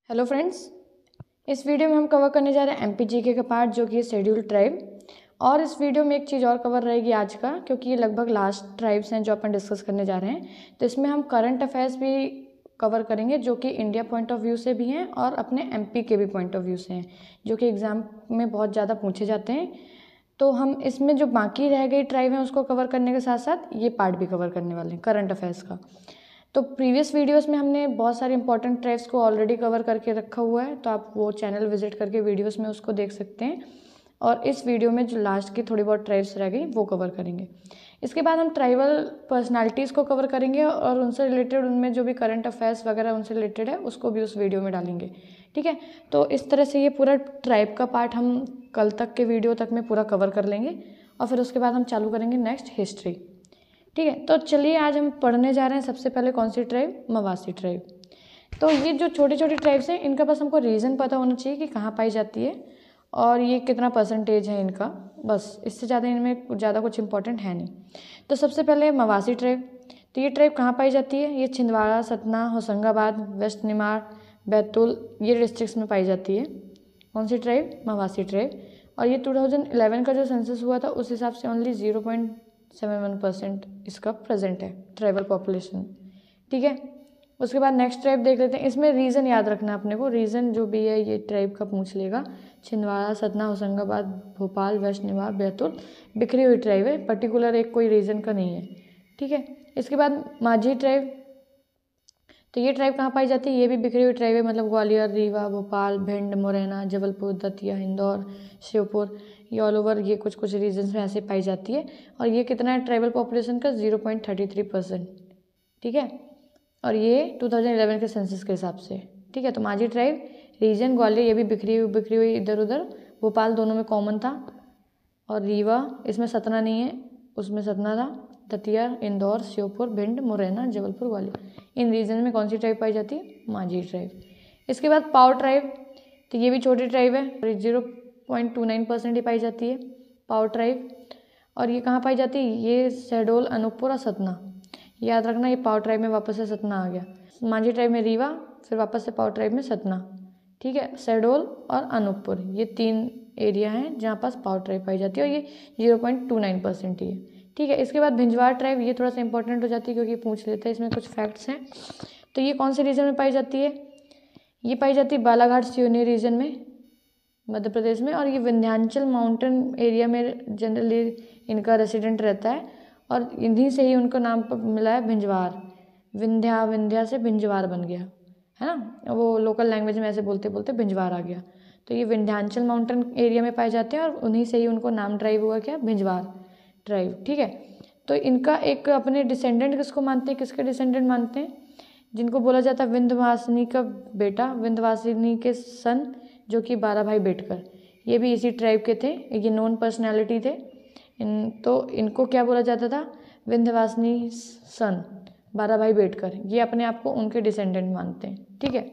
Hello friends, इस video में हम कवर करने जा रहे हैं एमपी जीके का पार्ट जो कि है शेड्यूल ट्राइब। और इस वीडियो में एक चीज़ और कवर रहेगी आज का, क्योंकि ये लगभग लास्ट ट्राइब्स हैं जो अपन डिस्कस करने जा रहे हैं। तो इसमें हम करंट अफेयर्स भी कवर करेंगे जो कि इंडिया पॉइंट ऑफ व्यू से भी हैं और अपने एमपी के भी पॉइंट ऑफ व्यू से हैं, जो कि एग्ज़ाम में बहुत ज़्यादा पूछे जाते हैं। तो हम इसमें जो बाकी रह गई ट्राइब हैं उसको कवर करने के साथ साथ ये पार्ट भी कवर करने वाले हैं करंट अफेयर्स का। तो प्रीवियस वीडियोस में हमने बहुत सारे इंपॉर्टेंट ट्राइब्स को ऑलरेडी कवर करके रखा हुआ है, तो आप वो चैनल विजिट करके वीडियोस में उसको देख सकते हैं। और इस वीडियो में जो लास्ट की थोड़ी बहुत ट्राइब्स रह गई वो कवर करेंगे। इसके बाद हम ट्राइबल पर्सनालिटीज़ को कवर करेंगे और उनसे रिलेटेड उनमें जो भी करंट अफेयर्स वगैरह उनसे रिलेटेड है उसको भी उस वीडियो में डालेंगे। ठीक है, तो इस तरह से ये पूरा ट्राइब का पार्ट हम कल तक के वीडियो तक में पूरा कवर कर लेंगे और फिर उसके बाद हम चालू करेंगे नेक्स्ट हिस्ट्री। ठीक है, तो चलिए आज हम पढ़ने जा रहे हैं सबसे पहले कौन सी ट्राइब, मवासी ट्राइब। तो ये जो छोटी छोटी ट्राइब्स हैं इनका बस हमको रीज़न पता होना चाहिए कि कहाँ पाई जाती है और ये कितना परसेंटेज है इनका, बस इससे ज़्यादा इनमें ज़्यादा कुछ इंपॉर्टेंट है नहीं। तो सबसे पहले मवासी ट्राइब। तो ये ट्राइब कहाँ पाई जाती है? ये छिंदवाड़ा, सतना, होशंगाबाद, वेस्ट निमाड़, बैतूल ये डिस्ट्रिक्ट्स में पाई जाती है। कौन सी ट्राइब? मवासी ट्राइब। और ये 2011 का जो सेंसस हुआ था उस हिसाब से ओनली 0.71% इसका प्रेजेंट है ट्राइबल पॉपुलेशन। ठीक है, उसके बाद नेक्स्ट ट्राइब देख लेते हैं। इसमें रीज़न याद रखना है अपने को, रीज़न जो भी है ये ट्राइब का पूछ लेगा। छिंदवाड़ा, सतना, होशंगाबाद, भोपाल, वेस्ट निमाड़, बैतूल बिखरी हुई ट्राइब है, पर्टिकुलर एक कोई रीज़न का नहीं है। ठीक है, इसके बाद माझी ट्राइब। तो ये ट्राइब कहाँ पाई जाती है? ये भी बिखरी हुई ट्राइब है, मतलब ग्वालियर, रीवा, भोपाल, भिंड, मुरैना, जबलपुर, दतिया, इंदौर, श्योपुर, ये ऑल ओवर ये कुछ कुछ रीजन्स में ऐसे पाई जाती है। और ये कितना है ट्राइबल पॉपुलेशन का? 0.33%। ठीक है, और ये 2011 के सेंसस के हिसाब से। ठीक है, तो माझी ट्राइब, रीजन ग्वालियर, ये भी बिखरी हुई इधर उधर, भोपाल दोनों में कॉमन था, और रीवा इसमें सतना नहीं है, उसमें सतना था, दतिया, इंदौर, श्योपुर, भिंड, मुरैना, जबलपुर, ग्वालियर इन रीजन में कौन सी ट्राइब पाई जाती है? माझी ट्राइब। इसके बाद पाव ट्राइब। तो ये भी छोटी ट्राइब है, 0.29% ही पाई जाती है पाव ट्राइब। और ये कहाँ पाई जाती है? ये शहडोल, अनूपपुर और सतना। याद रखना, ये पाव ट्राइब में वापस से सतना आ गया। माझी ट्राइब में रीवा, फिर वापस से पाव ट्राइब में सतना। ठीक है, शहडोल और अनूपपुर ये 3 एरिया हैं जहाँ पास पाव ट्राइब पाई जाती है और ये 0.29% ही है। ठीक है, इसके बाद भिंजवार ट्राइब, ये थोड़ा सा इंपॉर्टेंट हो जाती है क्योंकि पूछ लेते हैं, इसमें कुछ फैक्ट्स हैं। तो ये कौन से रीजन में पाई जाती है? ये पाई जाती है बालाघाट सिवनी रीजन में, मध्य प्रदेश में। और ये विंध्याचल माउंटेन एरिया में जनरली इनका रेसिडेंट रहता है और इन्हीं से ही उनको नाम मिला है भिंजवार। विंध्या से भिंजवार बन गया है ना, वो लोकल लैंग्वेज में ऐसे बोलते बोलते भिंजवार आ गया। तो ये विंध्याचल माउंटेन एरिया में पाए जाते हैं और उन्हीं से ही उनको नाम ड्राइव हुआ क्या? भिंजवार ट्राइब। ठीक है, तो इनका एक अपने डिसेंडेंट किसको मानते हैं, किसके डिसेंडेंट मानते हैं? जिनको बोला जाता है विंध्यवासिनी का बेटा, विंध्यवासिनी के सन, जो कि 12 भाई बेटकर, ये भी इसी ट्राइब के थे, ये नोन पर्सनैलिटी थे। तो इनको क्या बोला जाता था? विंध्यवासिनी सन, 12 भाई बेटकर, ये अपने आप को उनके डिसेंडेंट मानते हैं। ठीक है,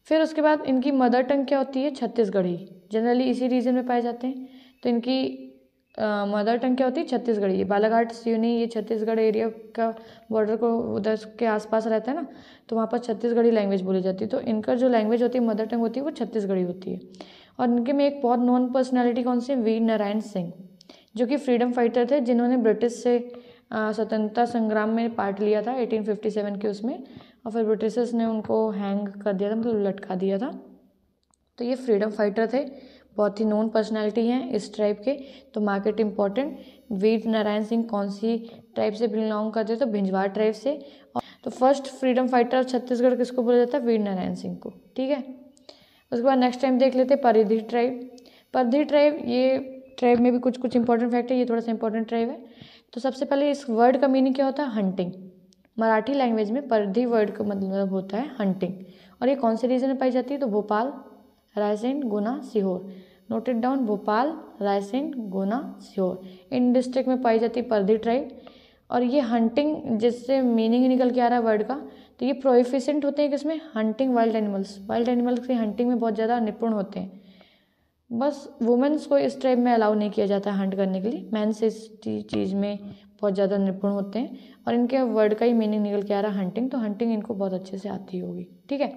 फिर उसके बाद इनकी मदर टंग क्या होती है? छत्तीसगढ़ी, जनरली इसी रीजन में पाए जाते हैं। तो इनकी मदर टंग क्या होती है? छत्तीसगढ़ी। बालाघाट सिवनी ये छत्तीसगढ़ एरिया का बॉर्डर को उधर के आसपास रहता है ना, तो वहाँ पर छत्तीसगढ़ी लैंग्वेज बोली जाती है। तो इनका जो लैंग्वेज होती है, मदर टंग होती है, वो छत्तीसगढ़ी होती है। और इनके में एक बहुत नॉन पर्सनैलिटी कौन सी है? वीर नारायण सिंह, जो कि फ्रीडम फाइटर थे, जिन्होंने ब्रिटिश से स्वतंत्रता संग्राम में पार्ट लिया था 1857 के उसमें, और फिर ब्रिटिशर्स ने उनको हैंग कर दिया था, मतलब लटका दिया था। तो ये फ्रीडम फाइटर थे, बहुत ही नोन पर्सनैलिटी हैं इस ट्राइब के। तो मार्केट इंपॉर्टेंट, वीर नारायण सिंह कौन सी ट्राइब से बिलोंग करते हैं? तो भिंजवार ट्राइब से। और तो फर्स्ट फ्रीडम फाइटर छत्तीसगढ़ किसको बोला जाता है? वीर नारायण सिंह को। ठीक है, उसके बाद नेक्स्ट टाइम देख लेते हैं परिधि ट्राइब। परिधि ट्राइब, ये ट्राइब में भी कुछ कुछ इंपॉर्टेंट फैक्ट है, ये थोड़ा सा इंपॉर्टेंट ट्राइब है। तो सबसे पहले इस वर्ड का मीनिंग क्या होता है? हंटिंग। मराठी लैंग्वेज में परिधि वर्ड का मतलब होता है हंटिंग। और ये कौन से रीजन में पाई जाती है? तो भोपाल, रायसेन, गुना, सीहोर। नोटेड डाउन, भोपाल, रायसेन, गुना, सीहोर इन डिस्ट्रिक्ट में पाई जाती है परिधि ट्राइब। और ये हंटिंग, जिससे मीनिंग ही निकल के आ रहा है वर्ड का, तो ये प्रोफिशिएंट होते हैं किसमें? Hunting wild animals. Wild animals की हंटिंग में बहुत ज़्यादा निपुण होते हैं। बस वुमेन्स को इस ट्राइब में अलाउ नहीं किया जाता है हंट करने के लिए, मेंस इस चीज़ में बहुत ज़्यादा निपुण होते हैं। और इनके वर्ड का ही मीनिंग निकल के आ रहा है हंटिंग, तो हंटिंग इनको बहुत अच्छे से आती होगी। ठीक है,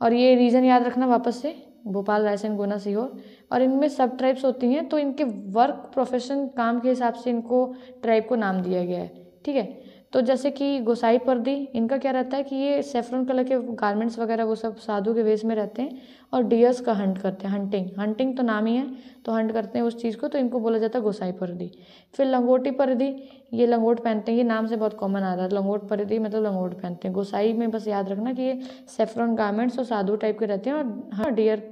और ये रीजन याद रखना वापस से, भोपाल, रायसेन, गुना, सीहोर। और इनमें सब ट्राइब्स होती हैं, तो इनके वर्क प्रोफेशन काम के हिसाब से इनको ट्राइब को नाम दिया गया है, ठीक है। तो जैसे कि गोसाई पर्दी, इनका क्या रहता है कि ये सेफ्रॉन कलर के गारमेंट्स वगैरह वो सब साधु के वेश में रहते हैं और डियर्स का हंट करते हैं, हंटिंग तो नाम ही है, तो हंट करते हैं उस चीज़ को, तो इनको बोला जाता है गोसाई पर्दी। फिर लंगोटी पर्दी, ये लंगोट पहनते हैं, ये नाम से बहुत कॉमन आ रहा है, लंगोट पर्दी मतलब लंगोट पहनते हैं। गोसाई में बस याद रखना कि ये सेफ्रॉन गारमेंट्स और साधु टाइप के रहते हैं और डियर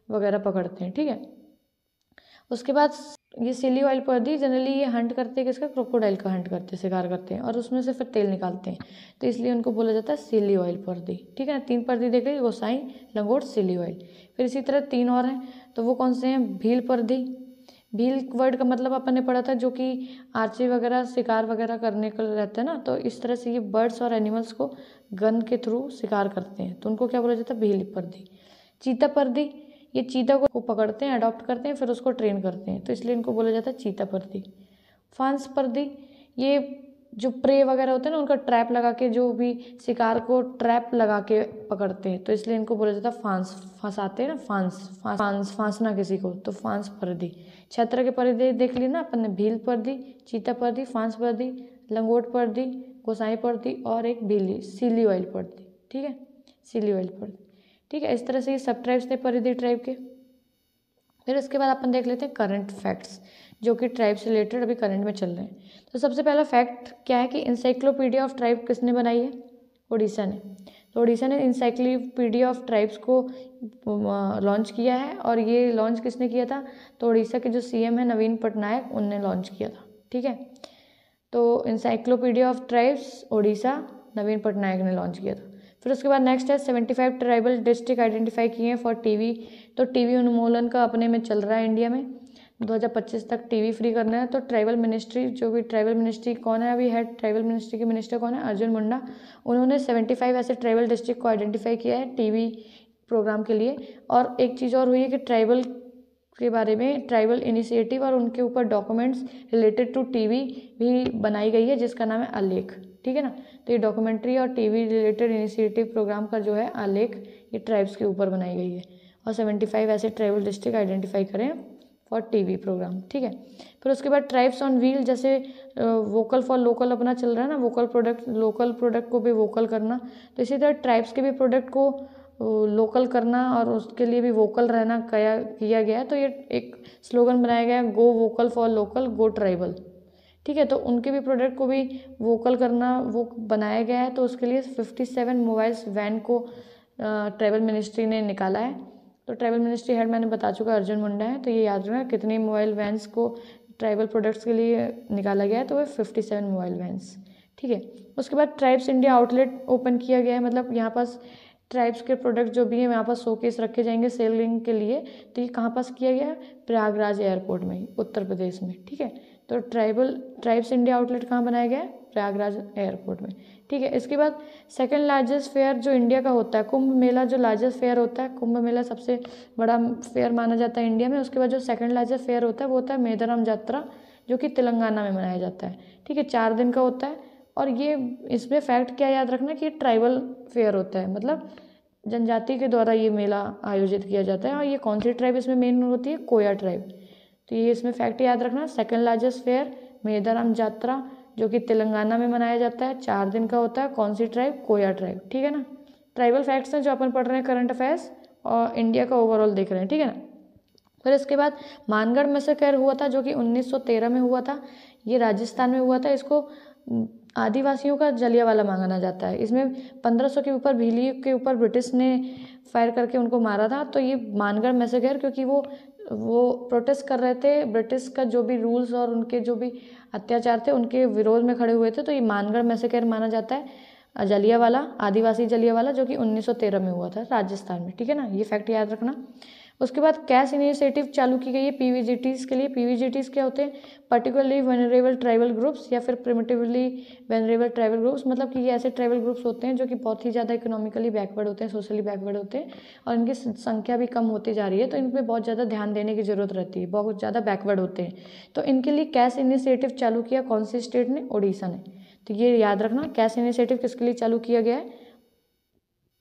वगैरह पकड़ते हैं, ठीक है। उसके बाद ये सिली ऑयल पर्दी, जनरली ये हंट करते हैं किसका, क्रोकोडाइल का हंट करते हैं, शिकार करते हैं और उसमें से फिर तेल निकालते हैं, तो इसलिए उनको बोला जाता है सिली ऑयल पर्दी, ठीक है ना। 3 पर्दी देख रही, गोसाई, लंगोट, सिली ऑयल। फिर इसी तरह 3 और हैं, तो वो कौन से हैं, भील पर्दी। भील वर्ड का मतलब अपन ने पढ़ा था, जो कि आर्ची वगैरह शिकार वगैरह करने को रहते हैं ना, तो इस तरह से ये बर्ड्स और एनिमल्स को गन के थ्रू शिकार करते हैं, तो उनको क्या बोला जाता है, भील पर्दी। चीता पर्दी, ये चीता को पकड़ते हैं, अडॉप्ट करते हैं, फिर उसको ट्रेन करते हैं, तो इसलिए इनको बोला जाता है चीता पर्दी। फांस पर्दी, ये जो प्रे वगैरह होते हैं ना, उनका ट्रैप लगा के, जो भी शिकार को ट्रैप लगा के पकड़ते हैं, तो इसलिए इनको बोला जाता है फांस, फंसाते हैं ना, फांसना किसी को, तो फांस पर्दी। 6 तरह के पर्दे देख लिए ना अपन ने, भील पर्दी, चीता पर्दी, फांस पर्दी, लंगोट पर्दी, गोसाई पर्दी और एक भीली सिली ऑयल पर्दी, ठीक है, सिली ऑयल पर्दी, ठीक है। इस तरह से ये सब ट्राइब्स थे परिधि ट्राइब के। फिर इसके बाद अपन देख लेते हैं करंट फैक्ट्स, जो कि ट्राइब से रिलेटेड अभी करंट में चल रहे हैं। तो सबसे पहला फैक्ट क्या है कि इंसाइक्लोपीडिया ऑफ ट्राइब किसने बनाई है, उड़ीसा ने। तो उड़ीसा ने इंसाइक्लोपीडिया ऑफ ट्राइब्स को लॉन्च किया है, और ये लॉन्च किसने किया था, तो उड़ीसा के जो सीएम है नवीन पटनायक, उनने लॉन्च किया था, ठीक है। तो इंसाइक्लोपीडिया ऑफ ट्राइब्स उड़ीसा, नवीन पटनायक ने लॉन्च किया था। फिर उसके बाद नेक्स्ट है 75 ट्राइबल डिस्ट्रिक्ट आइडेंटिफाई किए हैं फॉर टीवी। तो टीवी उन्मूलन का अपने में चल रहा है इंडिया में, 2025 तक टीवी फ्री करना है। तो ट्राइबल मिनिस्ट्री, जो भी ट्राइबल मिनिस्ट्री कौन है अभी हेड, ट्राइबल मिनिस्ट्री के मिनिस्टर कौन है, अर्जुन मुंडा, उन्होंने 75 ऐसे ट्राइबल डिस्ट्रिक्ट को आइडेंटिफाई किया है टीवी प्रोग्राम के लिए। और एक चीज़ और हुई है कि ट्राइबल के बारे में ट्राइबल इनिशिएटिव और उनके ऊपर डॉक्यूमेंट्स रिलेटेड टू टीवी भी बनाई गई है, जिसका नाम है आलेख, ठीक है ना। तो ये डॉक्यूमेंट्री और टीवी रिलेटेड इनिशिएटिव प्रोग्राम का जो है आलेख, ये ट्राइब्स के ऊपर बनाई गई है। और 75 ऐसे ट्राइबल डिस्ट्रिक्ट आइडेंटिफाई करें फॉर टीवी प्रोग्राम, ठीक है। फिर उसके बाद ट्राइब्स ऑन व्हील, जैसे वोकल फॉर लोकल अपना चल रहा है ना, लोकल प्रोडक्ट को भी वोकल करना, तो इसी तरह ट्राइब्स के भी प्रोडक्ट को लोकल करना और उसके लिए भी वोकल रहना किया गया है। तो ये एक स्लोगन बनाया गया है, go vocal for local, go tribal, ठीक है। तो उनके भी प्रोडक्ट को भी वोकल करना वो बनाया गया है। तो उसके लिए 57 मोबाइल्स वैन को ट्राइबल मिनिस्ट्री ने निकाला है। तो ट्राइबल मिनिस्ट्री हेड मैंने बता चुका अर्जुन मुंडा है, तो ये याद रखना कितनी मोबाइल वैन्स को ट्राइबल प्रोडक्ट्स के लिए निकाला गया है, तो वो 57 मोबाइल वैन्स, ठीक है। उसके बाद ट्राइब्स इंडिया आउटलेट ओपन किया गया है, मतलब यहाँ पास ट्राइब्स के प्रोडक्ट जो भी है यहाँ पर शोकेस रखे जाएंगे सेलिंग के लिए। तो ये कहाँ पास किया गया है, प्रयागराज एयरपोर्ट में, उत्तर प्रदेश में, ठीक है। तो ट्राइब्स इंडिया आउटलेट कहाँ बनाया गया है, प्रयागराज एयरपोर्ट में, ठीक है। इसके बाद सेकंड लार्जेस्ट फेयर जो इंडिया का होता है, कुंभ मेला जो लार्जेस्ट फेयर होता है, कुंभ मेला सबसे बड़ा फेयर माना जाता है इंडिया में। उसके बाद जो सेकंड लार्जेस्ट फेयर होता है वो होता है मेदारम जात्रा, जो कि तेलंगाना में मनाया जाता है, ठीक है। 4 दिन का होता है। और ये इसमें फैक्ट क्या याद रखना कि ये ट्राइबल फेयर होता है, मतलब जनजाति के द्वारा ये मेला आयोजित किया जाता है। और ये कौन सी ट्राइब इसमें मेन होती है, कोया ट्राइब। तो ये इसमें फैक्ट याद रखना, सेकंड लार्जेस्ट फेयर मेदारम जात्रा, जो कि तेलंगाना में मनाया जाता है, 4 दिन का होता है। कौन सी ट्राइब, कोया ट्राइब, ठीक है ना। ट्राइबल फैक्ट्स हैं जो अपन पढ़ रहे हैं करंट अफेयर्स, और इंडिया का ओवरऑल देख रहे हैं, ठीक है ना। फिर इसके बाद मानगढ़ मैसेकर हुआ था, जो कि 1913 में हुआ था, ये राजस्थान में हुआ था। इसको आदिवासियों का जलियांवाला माना जाता है। इसमें 1500 के ऊपर भीली के ऊपर ब्रिटिश ने फायर करके उनको मारा था। तो ये मानगढ़ मैसेकर, क्योंकि वो प्रोटेस्ट कर रहे थे ब्रिटिश का जो भी रूल्स और उनके जो भी अत्याचार थे उनके विरोध में खड़े हुए थे। तो ये मानगढ़ मैसेकर माना जाता है, जलियांवाला, आदिवासी जलियांवाला, जो कि 1913 में हुआ था राजस्थान में, ठीक है ना। ये फैक्ट याद रखना। उसके बाद कैश इनिशिएटिव चालू की गई है पीवीजीटीज़ के लिए। पीवीजीटीज़ क्या होते हैं, पर्टिकुलरली वेनरेबल ट्राइबल ग्रुप्स या फिर प्रिमिटिवली वेनरेबल ट्राइबल ग्रुप्स, मतलब कि ये ऐसे ट्राइबल ग्रुप्स होते हैं जो कि बहुत ही ज़्यादा इकोनॉमिकली बैकवर्ड होते हैं, सोशली बैकवर्ड होते हैं, और इनकी संख्या भी कम होती जा रही है। तो इन पर बहुत ज़्यादा ध्यान देने की ज़रूरत रहती है, बहुत ज़्यादा बैकवर्ड होते हैं। तो इनके लिए कैश इनिशिएटिव चालू किया कौन सी स्टेट ने, उड़ीसा ने। तो ये याद रखना, कैश इनिशिएटिव किसके लिए चालू किया गया है,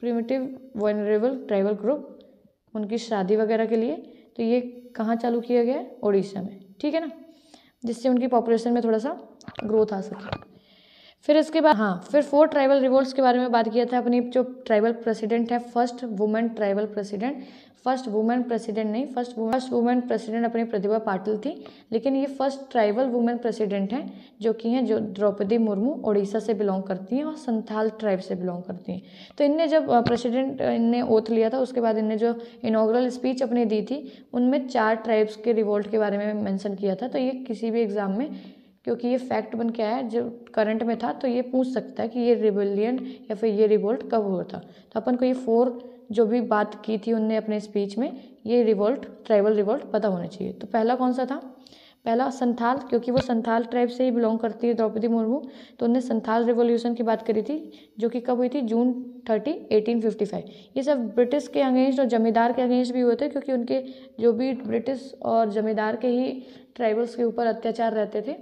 प्रिमिटिव वनरेबल ट्राइबल ग्रुप, उनकी शादी वगैरह के लिए। तो ये कहाँ चालू किया गया है? उड़ीसा में, ठीक है ना, जिससे उनकी पॉपुलेशन में थोड़ा सा ग्रोथ आ सके। फिर इसके बाद फिर 4 ट्राइबल रिवोल्ट्स के बारे में बात किया था। अपनी जो ट्राइबल प्रेसिडेंट है, first women tribal president, first women president अपनी प्रतिभा पाटिल थी, लेकिन ये फर्स्ट ट्राइबल वुमेन प्रेसिडेंट हैं जो कि हैं जो द्रौपदी मुर्मू उड़ीसा से बिलोंग करती हैं और संथाल ट्राइब से बिलोंग करती हैं। तो इनने जब प्रेसिडेंट इनने ओथ लिया था, उसके बाद इनने जो इनॉग्रल स्पीच अपनी दी थी, उनमें 4 ट्राइब्स के रिवोल्ट के बारे में मेंशन किया था। तो ये किसी भी एग्जाम में, क्योंकि ये फैक्ट बन के आया है, जो करंट में था, तो ये पूछ सकता है कि ये रिबेलियन या फिर ये रिवोल्ट कब हुआ था। तो अपन को ये 4 जो भी बात की थी उनने अपने स्पीच में, ये रिवोल्ट, ट्राइबल रिवोल्ट पता होना चाहिए। तो पहला कौन सा था? पहला संथाल, क्योंकि वो संथाल ट्राइब से ही बिलोंग करती है द्रौपदी मुर्मू, तो उन्होंने संथाल रिवॉल्यूशन की बात करी थी, जो कि कब हुई थी? जून 30, 1855। ये सब ब्रिटिश के अगेंस्ट और जमींदार के अगेंस्ट भी हुए थे, क्योंकि उनके जो भी ब्रिटिश और जमींदार के ही ट्राइबल्स के ऊपर अत्याचार रहते थे,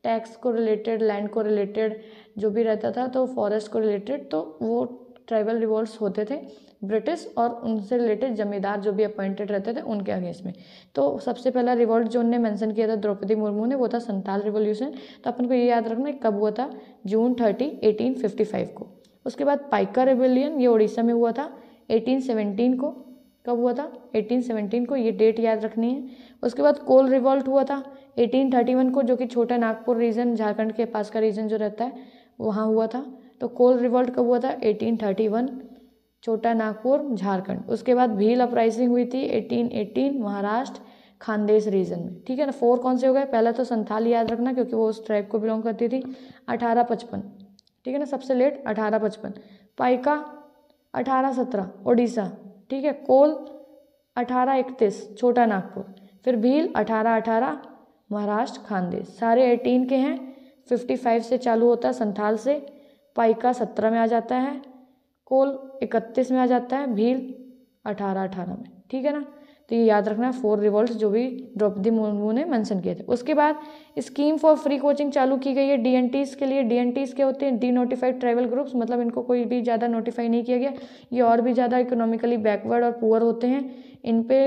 टैक्स को रिलेटेड, लैंड को रिलेटेड जो भी रहता था, तो फॉरेस्ट को रिलेटेड, तो वो ट्राइबल रिवोल्ट्स होते थे ब्रिटिश और उनसे रिलेटेड जमींदार जो भी अपॉइंटेड रहते थे उनके अगेंस्ट में। तो सबसे पहला रिवोल्ट जो उन्होंने मेंशन किया था द्रौपदी मुर्मू ने, वो था संथाल रिवॉल्यूशन। तो अपन को ये याद रखना है कब हुआ था? जून 30, 1855 को। उसके बाद पाइका रेबेलियन, ये उड़ीसा में हुआ था 1817 को। कब हुआ था? 1817 को, ये डेट याद रखनी है। उसके बाद कोल रिवॉल्ट हुआ था 1831 को, जो कि छोटा नागपुर रीजन, झारखंड के पास का रीजन जो रहता है, वहाँ हुआ था। तो कोल रिवॉल्ट कब हुआ था? 1831, छोटा नागपुर, झारखंड। उसके बाद भील अपराइजिंग हुई थी 1818, महाराष्ट्र, खानदेश रीजन में, ठीक है ना। 4 कौन से हो गए? पहला तो संथाल याद रखना, क्योंकि वो उस ट्राइब को बिलोंग करती थी। 1855, ठीक है ना, सबसे लेट 1855। पाइका 1817, उड़ीसा, ठीक है। कोल 1831, छोटा नागपुर। फिर भील 1818, महाराष्ट्र, खानदेश। सारे 18 के हैं। 55 से चालू होता है संथाल से। पाइका 17 में आ जाता है। कोल 31 में आ जाता है। भील 1818 में, ठीक है ना। तो ये याद रखना 4 रिवॉल्ट जो भी द्रौपदी मुर्मू ने मेंशन किए थे। उसके बाद स्कीम फॉर फ्री कोचिंग चालू की गई है डीएनटीज़ के लिए। डीएनटीज़ क्या होते हैं? डी नोटिफाइड ट्राइबल ग्रुप्स, मतलब इनको कोई भी ज़्यादा नोटिफाई नहीं किया गया। ये और भी ज़्यादा इकोनॉमिकली बैकवर्ड और पुअर होते हैं। इन पे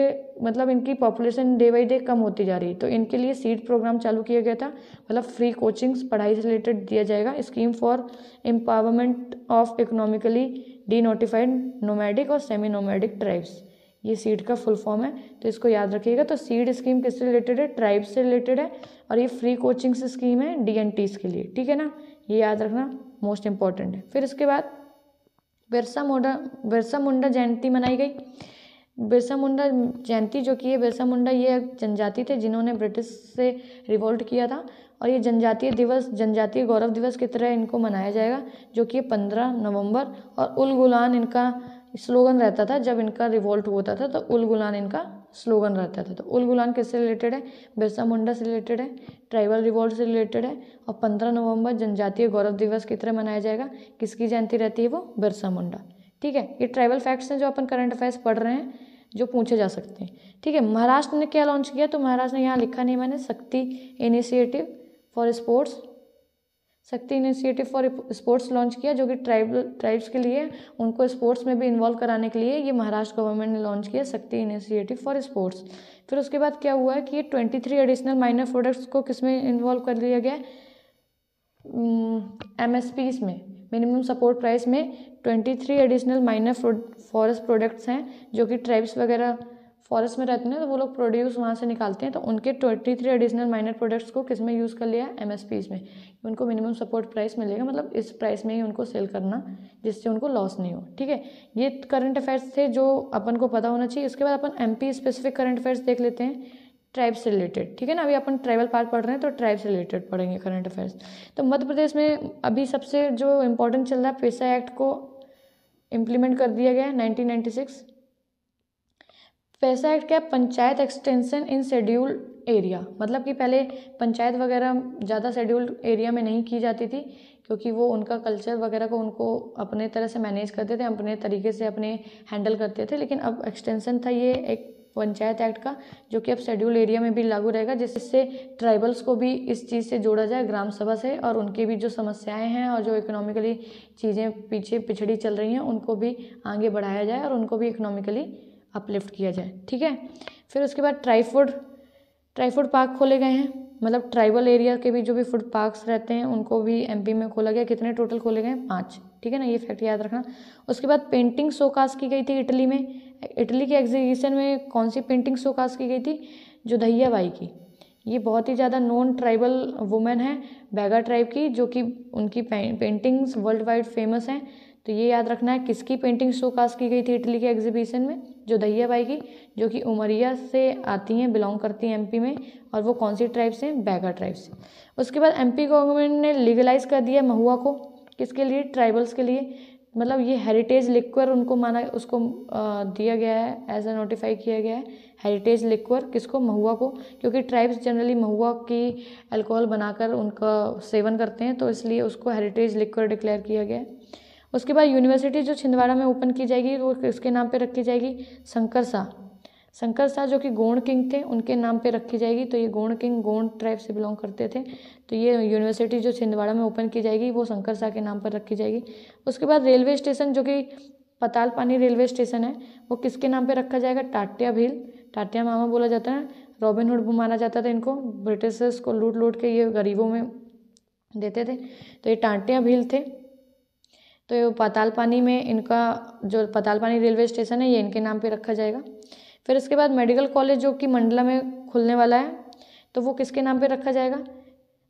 मतलब इनकी पॉपुलेशन डे बाई डे कम होती जा रही है, तो इनके लिए सीड प्रोग्राम चालू किया गया था। मतलब फ्री कोचिंग्स पढ़ाई से रिलेटेड दिया जाएगा। Scheme for empowerment of economically D notified nomadic और सेमी नोमैडिक ट्राइब्स, ये सीड का फुल फॉर्म है, तो इसको याद रखिएगा। तो सीड स्कीम किससे रिलेटेड है? ट्राइब से रिलेटेड है, और ये फ्री कोचिंग स्कीम है डीएनटीज़ के लिए, ठीक है ना। ये याद रखना, मोस्ट इंपॉर्टेंट है। फिर इसके बाद बिरसा मुंडा जयंती मनाई गई। बिरसा मुंडा जयंती जो कि है, बिरसा मुंडा ये जनजाति थे जिन्होंने ब्रिटिश से रिवोल्ट किया था, और ये जनजातीय दिवस, जनजातीय गौरव दिवस की तरह इनको मनाया जाएगा, जो कि 15 नवंबर। और उल गुलान इनका स्लोगन रहता था जब इनका रिवोल्ट होता था, तो उल गुलान इनका स्लोगन रहता था। तो उल गुलान किससे रिलेटेड है? बिरसा मुंडा से रिलेटेड है, ट्राइबल रिवोल्ट से रिलेटेड है, और 15 नवंबर जनजातीय गौरव दिवस की तरह मनाया जाएगा। किसकी जयंती रहती है? वो बिरसा मुंडा, ठीक है। ये ट्राइबल फैक्ट्स हैं जो अपन करंट अफेयर्स पढ़ रहे हैं, जो पूछे जा सकते हैं, ठीक है। महाराष्ट्र ने क्या लॉन्च किया? तो महाराष्ट्र ने यहाँ लिखा नहीं मैंने, शक्ति इनिशिएटिव फॉर स्पोर्ट्स, शक्ति इनिशिएटिव फॉर स्पोर्ट्स लॉन्च किया, जो कि ट्राइब्स के लिए, उनको स्पोर्ट्स में भी इन्वॉल्व कराने के लिए ये महाराष्ट्र गवर्नमेंट ने लॉन्च किया, शक्ति इनिशिएटिव फॉर स्पोर्ट्स। फिर उसके बाद क्या हुआ है कि ये 23 एडिशनल माइनर प्रोडक्ट्स को किसमें इन्वॉल्व कर लिया गया? MSPs में, मिनिमम सपोर्ट प्राइस में 23 एडिशनल माइनर फॉरेस्ट प्रोडक्ट्स हैं, जो कि ट्राइब्स वगैरह फॉरेस्ट में रहते हैं, तो वो लोग प्रोड्यूस वहाँ से निकालते हैं, तो उनके 23 एडिशनल माइनर प्रोडक्ट्स को किस में यूज़ कर लिया? MSPs में। उनको मिनिमम सपोर्ट प्राइस मिलेगा, मतलब इस प्राइस में ही उनको सेल करना, जिससे उनको लॉस नहीं हो, ठीक है। ये करंट अफेयर्स थे जो अपन को पता होना चाहिए। उसके बाद अपन MP स्पेसिफिक करंट अफेयर्स देख लेते हैं, ट्राइब से रिलेटेड, ठीक है ना। अभी अपन ट्राइबल पार्ट पढ़ रहे हैं, तो ट्राइब से रिलेटेड पढ़ेंगे करंट अफेयर्स। तो मध्य प्रदेश में अभी सबसे जो इम्पोर्टेंट चल रहा है, पेसा एक्ट को इम्प्लीमेंट कर दिया गया है 1996। पैसा एक्ट क्या? Panchayat extension in scheduled area, मतलब कि पहले पंचायत वगैरह ज़्यादा शेड्यूल्ड एरिया में नहीं की जाती थी, क्योंकि वो उनका कल्चर वगैरह को उनको अपने तरह से मैनेज करते थे, अपने तरीके से अपने हैंडल करते थे। लेकिन अब एक्सटेंशन था, ये एक पंचायत एक्ट का, जो कि अब शेड्यूल एरिया में भी लागू रहेगा, जिससे ट्राइबल्स को भी इस चीज़ से जोड़ा जाए ग्राम सभा से, और उनकी भी जो समस्याएं हैं और जो इकोनॉमिकली चीज़ें पीछे पिछड़ी चल रही हैं उनको भी आगे बढ़ाया जाए और उनको भी इकोनॉमिकली अपलिफ्ट किया जाए। ठीक है। फिर उसके बाद ट्राई फूड पार्क खोले गए हैं, मतलब ट्राइबल एरिया के भी जो भी फूड पार्क्स रहते हैं उनको भी एमपी में खोला गया। कितने टोटल खोले गए? 5। ठीक है ना, ये फैक्ट याद रखना। उसके बाद पेंटिंग शोकास की गई थी इटली में। इटली के एग्जीबिशन में कौन सी पेंटिंग शोकास की गई थी? जोधैया बाई की। ये बहुत ही ज़्यादा नॉन ट्राइबल वुमेन है बैगा ट्राइब की, जो कि उनकी पेंटिंग्स वर्ल्ड वाइड फेमस हैं। तो ये याद रखना है किसकी पेंटिंग शोकास की गई थी इटली के एग्जीबिशन में? जोधैया बाई की, जो कि उमरिया से आती हैं, बिलोंग करती हैं एमपी में, और वो कौन सी ट्राइब से? बैगा ट्राइब से। उसके बाद एमपी गवर्नमेंट ने लीगलाइज कर दिया महुआ को। किसके लिए? ट्राइबल्स के लिए। मतलब ये हेरिटेज लिक्वर उनको उसको दिया गया है, ऐसा नोटिफाई किया गया है हेरिटेज लिक्वर। किसको? महुआ को, क्योंकि ट्राइब्स जनरली महुआ की अल्कोहल बनाकर उनका सेवन करते हैं, तो इसलिए उसको हेरिटेज लिक्वर डिक्लेयर किया गया है। उसके बाद यूनिवर्सिटी जो छिंदवाड़ा में ओपन की जाएगी वो किसके नाम पे रखी जाएगी? शंकर शाह जो कि गोंड किंग थे उनके नाम पे रखी जाएगी। तो ये गोंड किंग गोंड ट्राइब से बिलोंग करते थे। तो ये यूनिवर्सिटी जो छिंदवाड़ा में ओपन की जाएगी वो शंकर शाह के नाम पर रखी जाएगी। उसके बाद रेलवे स्टेशन जो कि पतालपानी रेलवे स्टेशन है वो किसके नाम पे रखा जाएगा? टाटिया भील। टाटिया मामा बोला जाता है, रॉबिन हुड माना जाता था इनको, ब्रिटिशर्स को लूट के ये गरीबों में देते थे। तो ये टाटिया भील थे। तो पातालपानी में इनका जो पातालपानी रेलवे स्टेशन है ये इनके नाम पे रखा जाएगा। फिर इसके बाद मेडिकल कॉलेज जो कि मंडला में खुलने वाला है तो वो किसके नाम पे रखा जाएगा?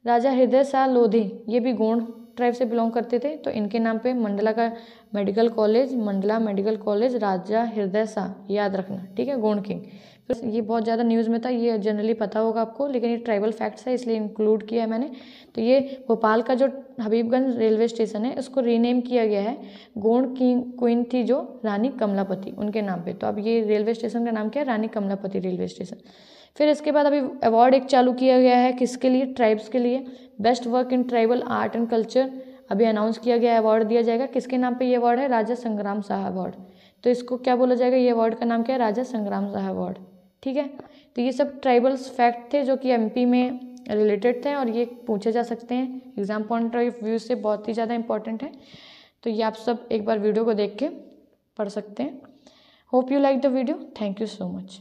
राजा हृदय शाह लोधी, ये भी गोंड ट्राइब से बिलोंग करते थे, तो इनके नाम पे मंडला का medical college, Mandla medical college Raja Hriday Shah, याद रखना। ठीक है, गोंड किंग। फिर ये बहुत ज़्यादा न्यूज़ में था, ये जनरली पता होगा आपको, लेकिन ये ट्राइबल फैक्ट्स है इसलिए इंक्लूड किया है मैंने। तो ये भोपाल का जो हबीबगंज रेलवे स्टेशन है इसको रीनेम किया गया है, गोंड क्वीन थी जो रानी कमलापति, उनके नाम पे। तो अब ये रेलवे स्टेशन का नाम क्या है? रानी कमलापति रेलवे स्टेशन। फिर इसके बाद अभी अवार्ड एक चालू किया गया है, किसके लिए? ट्राइब्स के लिए। Best work in tribal art and culture अभी अनाउंस किया गया है, अवार्ड दिया जाएगा। किसके नाम पे ये अवार्ड है? राजा संग्राम शाह अवार्ड। तो इसको क्या बोला जाएगा? ये अवार्ड का नाम क्या है? राजा संग्राम शाह अवार्ड। ठीक है, तो ये सब ट्राइबल्स फैक्ट थे जो कि एमपी में रिलेटेड थे और ये पूछे जा सकते हैं एग्जाम पॉइंट ऑफ व्यू से, बहुत ही ज़्यादा इंपॉर्टेंट है। तो ये आप सब एक बार वीडियो को देख के पढ़ सकते हैं। Hope you like the video. Thank you so much.